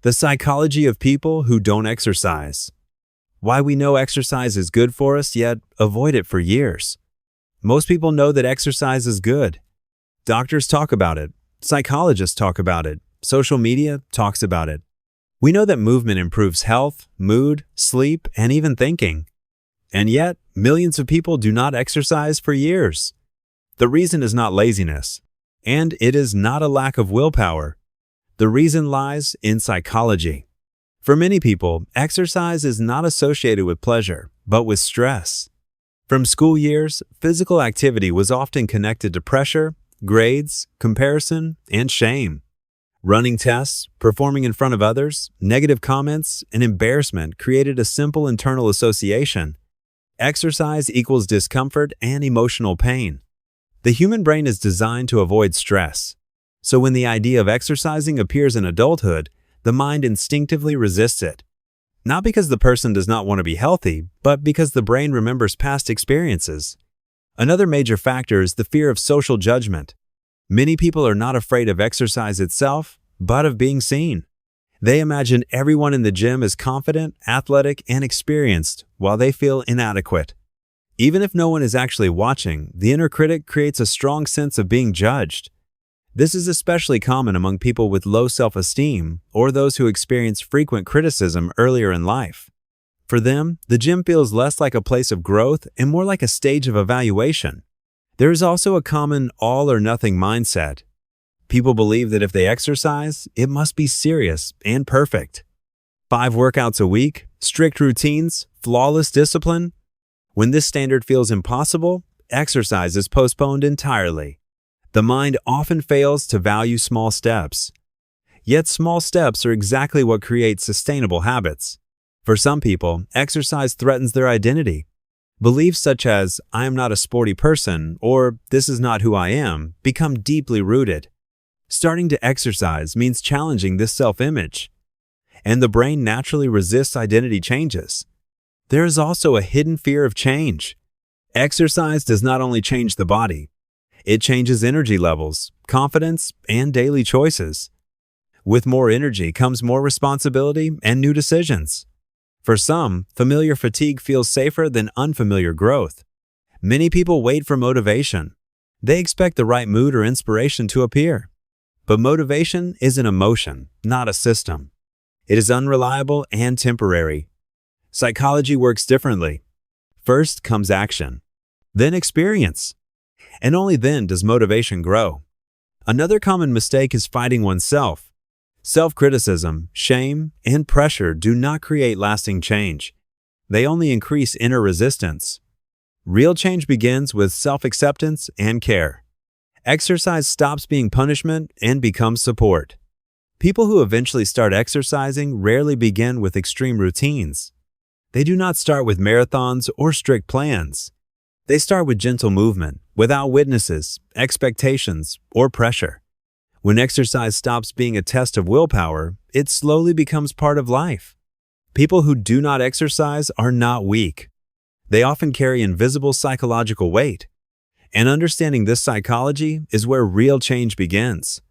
The psychology of people who don't exercise. Why we know exercise is good for us, yet avoid it for years. Most people know that exercise is good. Doctors talk about it. Psychologists talk about it. Social media talks about it. We know that movement improves health, mood, sleep, and even thinking. And yet, millions of people do not exercise for years. The reason is not laziness, and it is not a lack of willpower. The reason lies in psychology. For many people, exercise is not associated with pleasure, but with stress. From school years, physical activity was often connected to pressure, grades, comparison, and shame. Running tests, performing in front of others, negative comments, and embarrassment created a simple internal association. Exercise equals discomfort and emotional pain. The human brain is designed to avoid stress. So when the idea of exercising appears in adulthood, the mind instinctively resists it. Not because the person does not want to be healthy, but because the brain remembers past experiences. Another major factor is the fear of social judgment. Many people are not afraid of exercise itself, but of being seen. They imagine everyone in the gym is confident, athletic, and experienced, while they feel inadequate. Even if no one is actually watching, the inner critic creates a strong sense of being judged. This is especially common among people with low self-esteem or those who experience frequent criticism earlier in life. For them, the gym feels less like a place of growth and more like a stage of evaluation. There is also a common all-or-nothing mindset. People believe that if they exercise, it must be serious and perfect. 5 workouts a week, strict routines, flawless discipline. When this standard feels impossible, exercise is postponed entirely. The mind often fails to value small steps. Yet small steps are exactly what create sustainable habits. For some people, exercise threatens their identity. Beliefs such as, "I am not a sporty person," or "this is not who I am," become deeply rooted. Starting to exercise means challenging this self-image. And the brain naturally resists identity changes. There is also a hidden fear of change. Exercise does not only change the body, it changes energy levels, confidence, and daily choices. With more energy comes more responsibility and new decisions. For some, familiar fatigue feels safer than unfamiliar growth. Many people wait for motivation. They expect the right mood or inspiration to appear. But motivation is an emotion, not a system. It is unreliable and temporary. Psychology works differently. First comes action, then experience. And only then does motivation grow. Another common mistake is fighting oneself. Self-criticism, shame, and pressure do not create lasting change. They only increase inner resistance. Real change begins with self-acceptance and care. Exercise stops being punishment and becomes support. People who eventually start exercising rarely begin with extreme routines. They do not start with marathons or strict plans. They start with gentle movement, without witnesses, expectations, or pressure. When exercise stops being a test of willpower, it slowly becomes part of life. People who do not exercise are not weak. They often carry invisible psychological weight. And understanding this psychology is where real change begins.